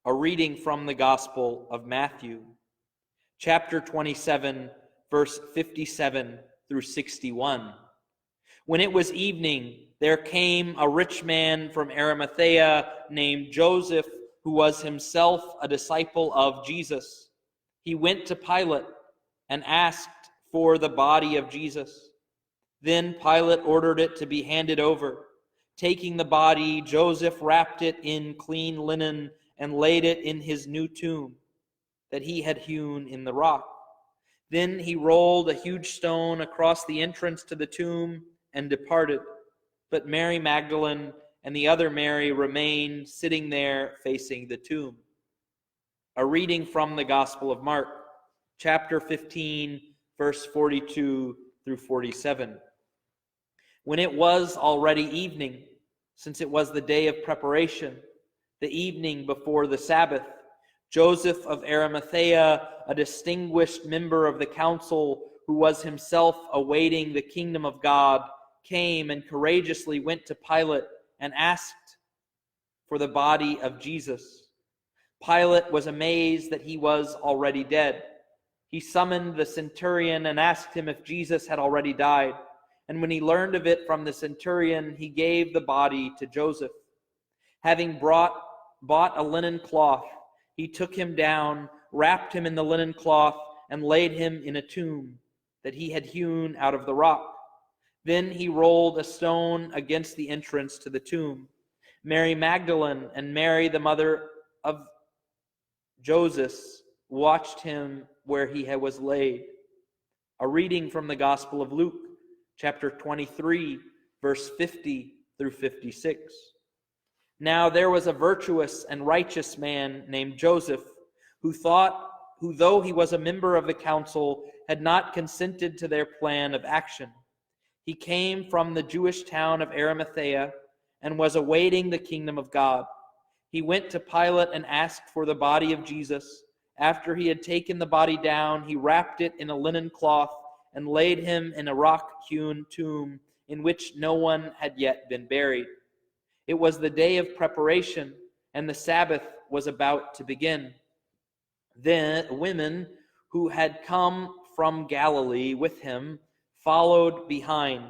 A reading from the Gospel of Matthew, chapter 27, verse 57 through 61. When it was evening, there came a rich man from Arimathea named Joseph, who was himself a disciple of Jesus. He went to Pilate and asked for the body of Jesus. Then Pilate ordered it to be handed over. Taking the body, Joseph wrapped it in clean linen and laid it in his new tomb that he had hewn in the rock. Then he rolled a huge stone across the entrance to the tomb and departed. But Mary Magdalene and the other Mary remained sitting there facing the tomb. A reading from the Gospel of Mark, chapter 15, verse 42 through 47. When it was already evening, since it was the day of preparation, the evening before the Sabbath, Joseph of Arimathea, a distinguished member of the council who was himself awaiting the kingdom of God, came and courageously went to Pilate and asked for the body of Jesus. Pilate was amazed that he was already dead. He summoned the centurion and asked him if Jesus had already died. And when he learned of it from the centurion, he gave the body to Joseph. Having bought a linen cloth, he took him down, wrapped him in the linen cloth, and laid him in a tomb that he had hewn out of the rock. Then he rolled a stone against the entrance to the tomb. Mary Magdalene and Mary, the mother of Joseph, watched him where he was laid. A reading from the Gospel of Luke, chapter 23, verse 50 through 56. Now there was a virtuous and righteous man named Joseph, who though he was a member of the council, had not consented to their plan of action. He came from the Jewish town of Arimathea and was awaiting the kingdom of God. He went to Pilate and asked for the body of Jesus. After he had taken the body down, he wrapped it in a linen cloth and laid him in a rock-hewn tomb in which no one had yet been buried. It was the day of preparation, and the Sabbath was about to begin. Then women who had come from Galilee with him followed behind.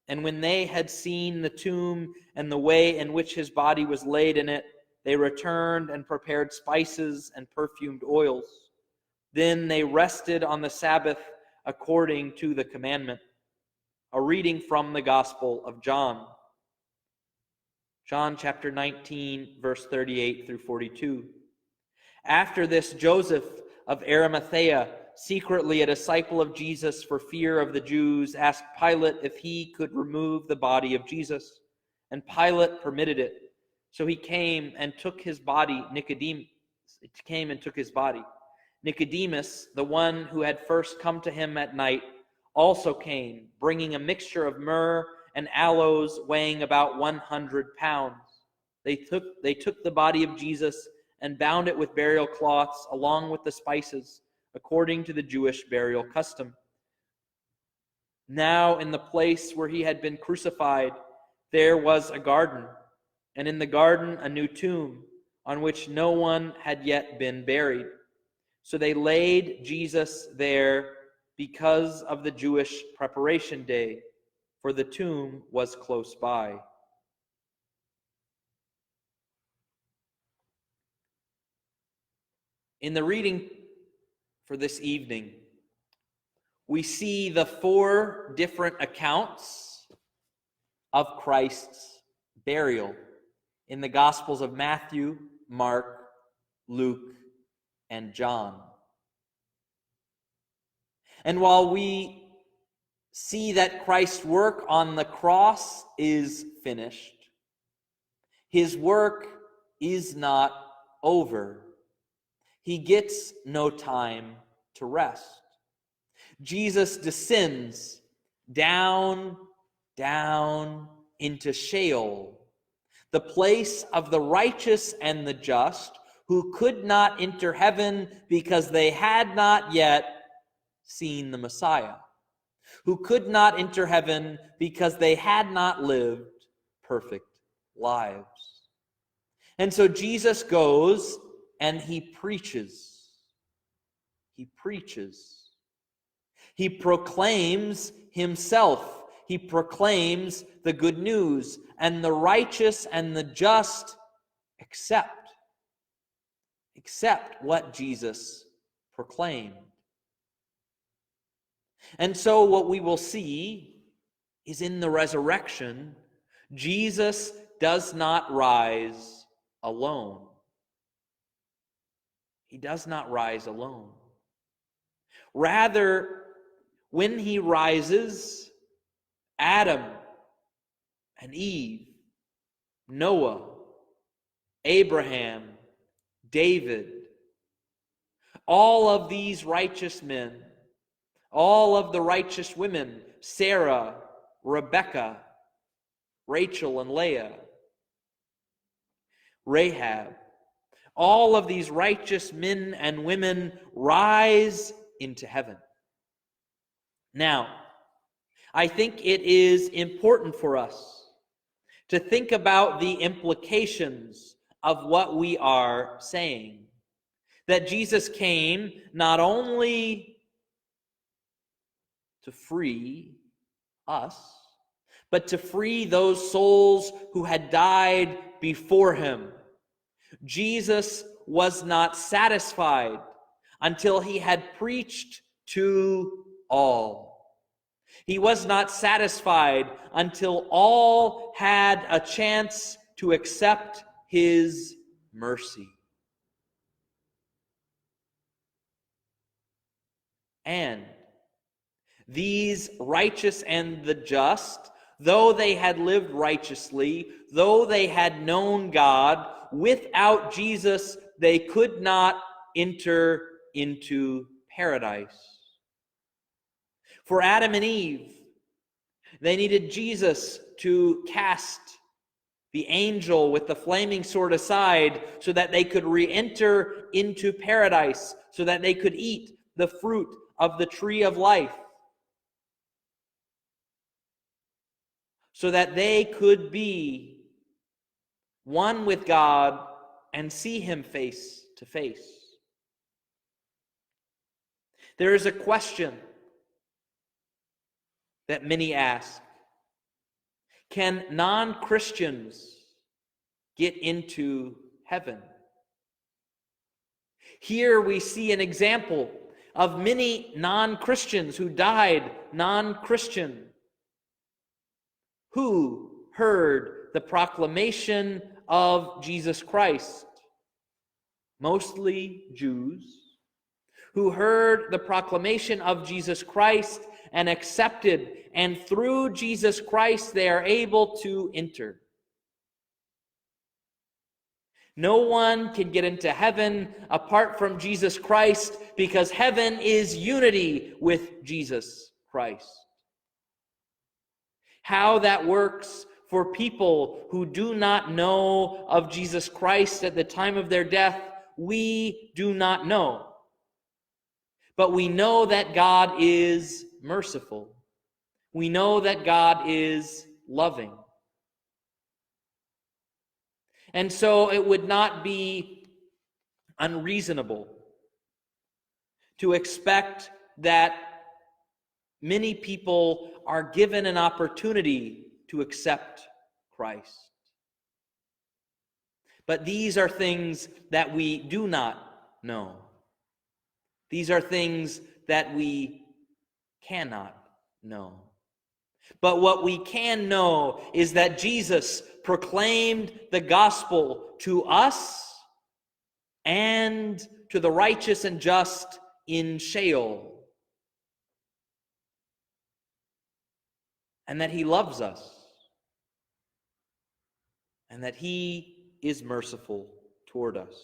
And when they had seen the tomb and the way in which his body was laid in it, they returned and prepared spices and perfumed oils. Then they rested on the Sabbath according to the commandment. A reading from the Gospel of John. John chapter 19, verse 38 through 42. After this, Joseph of Arimathea, secretly a disciple of Jesus for fear of the Jews, asked Pilate if he could remove the body of Jesus. And Pilate permitted it. So he came and took his body. Nicodemus, the one who had first come to him at night, also came, bringing a mixture of myrrh and aloes weighing about 100 pounds. They took the body of Jesus and bound it with burial cloths along with the spices, according to the Jewish burial custom. Now in the place where he had been crucified, there was a garden, and in the garden a new tomb, on which no one had yet been buried. So they laid Jesus there because of the Jewish preparation day, for the tomb was close by. In the reading for this evening, we see the 4 different accounts of Christ's burial in the Gospels of Matthew, Mark, Luke, and John. And while we see that Christ's work on the cross is finished, his work is not over. He gets no time to rest. Jesus descends down into Sheol, the place of the righteous and the just, who could not enter heaven because they had not yet seen the Messiah, who could not enter heaven because they had not lived perfect lives. And so Jesus goes and he preaches. He preaches. He proclaims himself. He proclaims the good news, and the righteous and the just accept what Jesus proclaimed. And so what we will see is in the resurrection, Jesus does not rise alone. He does not rise alone. Rather, when he rises, Adam and Eve, Noah, Abraham, David, all of these righteous men, all of the righteous women, Sarah, Rebecca, Rachel and Leah, Rahab, all of these righteous men and women rise into heaven. Now, I think it is important for us to think about the implications of what we are saying. That Jesus came not only to free us, but to free those souls who had died before him. Jesus was not satisfied until he had preached to all. He was not satisfied until all had a chance to accept his mercy. And these righteous and the just, though they had lived righteously, though they had known God, without Jesus they could not enter into paradise. For Adam and Eve, they needed Jesus to cast the angel with the flaming sword aside so that they could re-enter into paradise, so that they could eat the fruit of the tree of life, so that they could be one with God and see him face to face. There is a question that many ask. Can non-Christians get into heaven? Here we see an example of many non-Christians who died non-Christian, who heard the proclamation of Jesus Christ, mostly Jews, who heard the proclamation of Jesus Christ and accepted, and through Jesus Christ they are able to enter. No one can get into heaven apart from Jesus Christ, because heaven is unity with Jesus Christ. How that works for people who do not know of Jesus Christ at the time of their death, we do not know. But we know that God is merciful. We know that God is loving. And so it would not be unreasonable to expect that many people are given an opportunity to accept Christ. But these are things that we do not know. These are things that we cannot know. But what we can know is that Jesus proclaimed the gospel to us and to the righteous and just in Sheol. And that he loves us. And that he is merciful toward us.